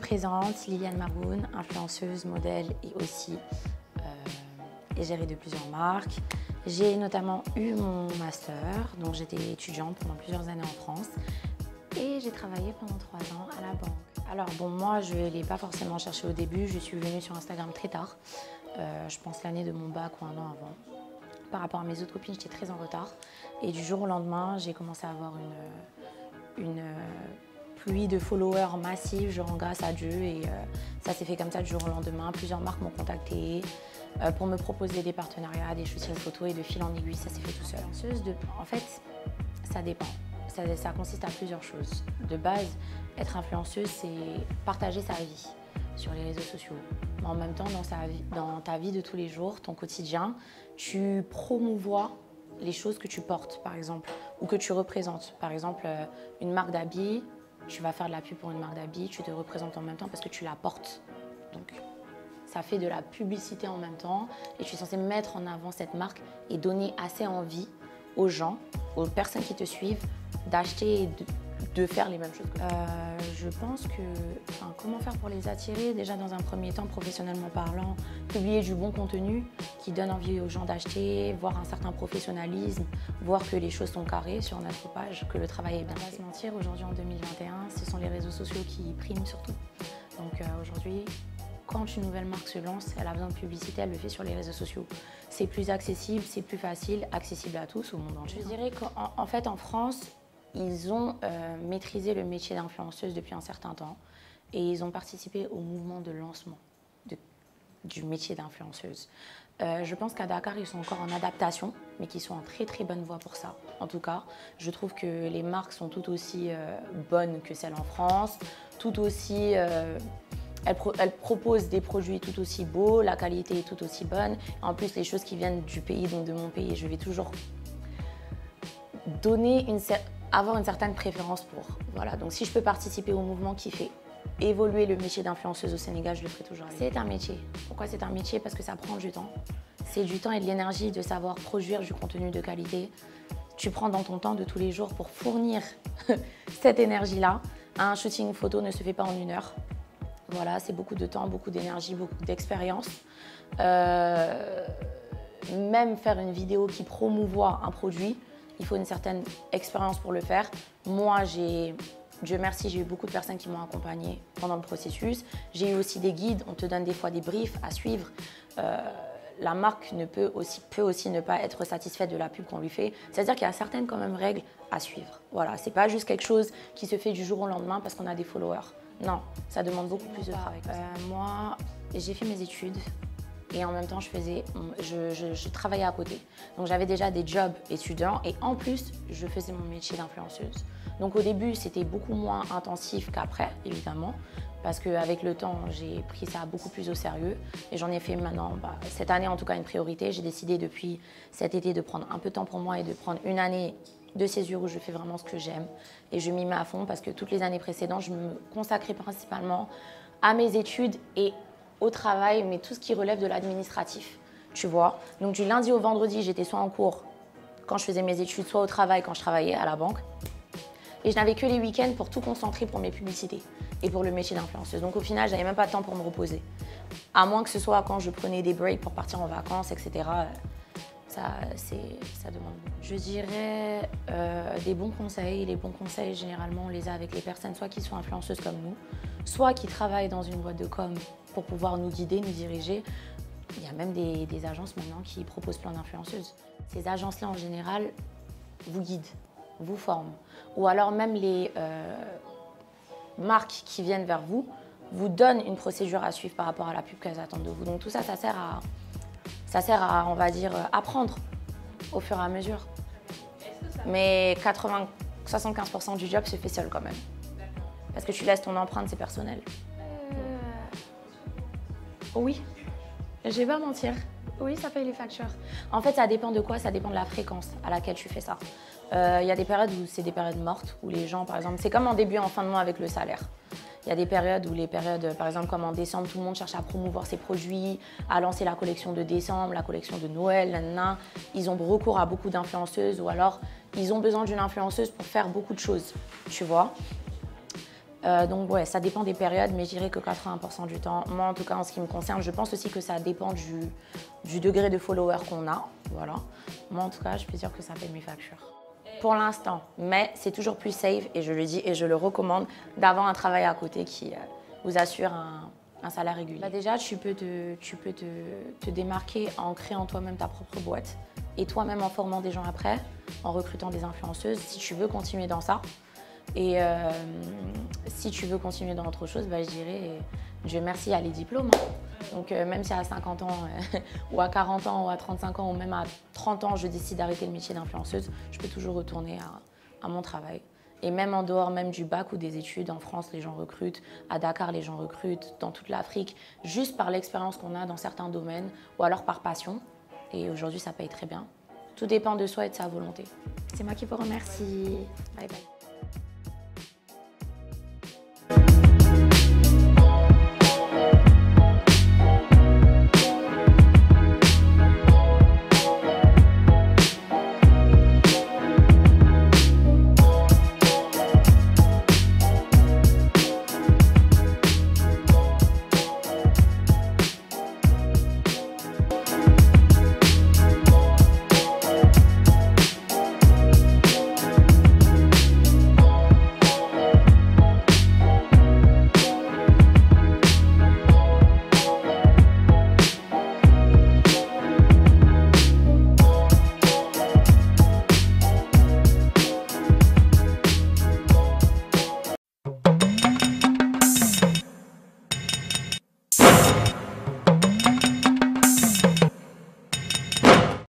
présente, Liliane Maroun, influenceuse, modèle et aussi égérie de plusieurs marques. J'ai notamment eu mon master, donc j'étais étudiante pendant plusieurs années en France et j'ai travaillé pendant 3 ans à la banque. Alors bon, moi je ne l'ai pas forcément cherché au début, je suis venue sur Instagram très tard, je pense l'année de mon bac ou un an avant. Par rapport à mes autres copines, j'étais très en retard et du jour au lendemain, j'ai commencé à avoir une pluie de followers massive, genre grâce à Dieu, et ça s'est fait comme ça du jour au lendemain. Plusieurs marques m'ont contactée pour me proposer des partenariats, des shootings photos, et de fil en aiguille, ça s'est fait tout seul. En fait, ça dépend. Ça consiste à plusieurs choses. De base, être influenceuse, c'est partager sa vie sur les réseaux sociaux. Mais en même temps, dans ta vie de tous les jours, ton quotidien, tu promouvois les choses que tu portes, par exemple, ou que tu représentes. Par exemple, une marque d'habits, tu vas faire de la pub pour une marque d'habits, tu te représentes en même temps parce que tu la portes. Donc, ça fait de la publicité en même temps et tu es censé mettre en avant cette marque et donner assez envie aux gens, aux personnes qui te suivent, d'acheter et de faire les mêmes choses. Je pense que, comment faire pour les attirer? Déjà, dans un premier temps, professionnellement parlant, publier du bon contenu qui donne envie aux gens d'acheter, voir un certain professionnalisme, voir que les choses sont carrées sur notre page, que le travail est bien fait. On va se mentir, aujourd'hui en 2021, ce sont les réseaux sociaux qui priment surtout. Donc aujourd'hui, quand une nouvelle marque se lance, elle a besoin de publicité, elle le fait sur les réseaux sociaux. C'est plus accessible, c'est plus facile, accessible à tous, au monde entier. Je dirais qu'en fait, en France, ils ont maîtrisé le métier d'influenceuse depuis un certain temps et ils ont participé au mouvement de lancement du métier d'influenceuse. Je pense qu'à Dakar, ils sont encore en adaptation, mais qu'ils sont en très très bonne voie pour ça. En tout cas, je trouve que les marques sont tout aussi bonnes que celles en France, tout aussi... Elles proposent des produits tout aussi beaux, la qualité est tout aussi bonne. En plus, les choses qui viennent du pays, donc de mon pays, je vais toujours avoir une certaine préférence pour. Voilà, donc si je peux participer au mouvement qui fait évoluer le métier d'influenceuse au Sénégal, je le ferai toujours. C'est un métier. Pourquoi c'est un métier? Parce que ça prend du temps. C'est du temps et de l'énergie de savoir produire du contenu de qualité. Tu prends dans ton temps de tous les jours pour fournir cette énergie-là. Un shooting photo ne se fait pas en 1 heure. Voilà, c'est beaucoup de temps, beaucoup d'énergie, beaucoup d'expérience. Même faire une vidéo qui promouvoit un produit, il faut une certaine expérience pour le faire. Moi, Dieu merci, j'ai eu beaucoup de personnes qui m'ont accompagnée pendant le processus. J'ai eu aussi des guides, on te donne des fois des briefs à suivre. La marque peut aussi ne pas être satisfaite de la pub qu'on lui fait. C'est-à-dire qu'il y a certaines quand même règles à suivre. Voilà, c'est pas juste quelque chose qui se fait du jour au lendemain parce qu'on a des followers. Non, ça demande beaucoup plus de travail. Moi, j'ai fait mes études et en même temps, je travaillais à côté. Donc, j'avais déjà des jobs étudiants et en plus, je faisais mon métier d'influenceuse. Donc, au début, c'était beaucoup moins intensif qu'après, évidemment, parce qu'avec le temps, j'ai pris ça beaucoup plus au sérieux et j'en ai fait maintenant, cette année en tout cas, une priorité. J'ai décidé depuis cet été de prendre un peu de temps pour moi et de prendre une année de césure où je fais vraiment ce que j'aime et je m'y mets à fond parce que toutes les années précédentes, je me consacrais principalement à mes études et au travail, mais tout ce qui relève de l'administratif, tu vois. Donc du lundi au vendredi, j'étais soit en cours quand je faisais mes études, soit au travail quand je travaillais à la banque. Et je n'avais que les week-ends pour tout concentrer pour mes publicités et pour le métier d'influenceuse. Donc au final, je n'avais même pas de temps pour me reposer. À moins que ce soit quand je prenais des breaks pour partir en vacances, etc. Ça demande beaucoup. Je dirais des bons conseils. Les bons conseils, généralement, on les a avec les personnes soit qui sont influenceuses comme nous, soit qui travaillent dans une boîte de com pour pouvoir nous guider, nous diriger. Il y a même des agences maintenant qui proposent plein d'influenceuses. Ces agences-là, en général, vous guident, vous forment. Ou alors même les marques qui viennent vers vous donnent une procédure à suivre par rapport à la pub qu'elles attendent de vous. Donc tout ça, ça sert à, on va dire, apprendre au fur et à mesure. Mais 75% du job se fait seul quand même. Parce que tu laisses ton empreinte, c'est personnel. Oui, je vais pas mentir. Oui, ça paye les factures. En fait, ça dépend de quoi? Ça dépend de la fréquence à laquelle tu fais ça. Il y a des périodes où c'est des périodes mortes, où les gens, par exemple, c'est comme en début et en fin de mois avec le salaire. Il y a des périodes où les périodes, par exemple comme en décembre, tout le monde cherche à promouvoir ses produits, à lancer la collection de décembre, la collection de Noël, nanana. Ils ont recours à beaucoup d'influenceuses ou alors ils ont besoin d'une influenceuse pour faire beaucoup de choses, tu vois. Donc ouais, ça dépend des périodes, mais je dirais que 80% du temps, moi en tout cas en ce qui me concerne, je pense aussi que ça dépend du degré de followers qu'on a. Voilà. Moi en tout cas, je peux dire que ça paye mes factures. Pour l'instant, mais c'est toujours plus safe, et je le dis et je le recommande, d'avoir un travail à côté qui vous assure un salaire régulier. Là déjà, tu peux te démarquer en créant toi-même ta propre boîte et toi-même en formant des gens après, en recrutant des influenceuses, si tu veux continuer dans ça. Et si tu veux continuer dans autre chose, bah, je dirais, Dieu merci, à les diplômes. Donc même si à 50 ans, ou à 40 ans, ou à 35 ans, ou même à 30 ans, je décide d'arrêter le métier d'influenceuse, je peux toujours retourner à mon travail. Et même en dehors même du bac ou des études, en France, les gens recrutent, à Dakar, les gens recrutent, dans toute l'Afrique, juste par l'expérience qu'on a dans certains domaines, ou alors par passion. Et aujourd'hui, ça paye très bien. Tout dépend de soi et de sa volonté. C'est moi qui vous remercie. Bye bye.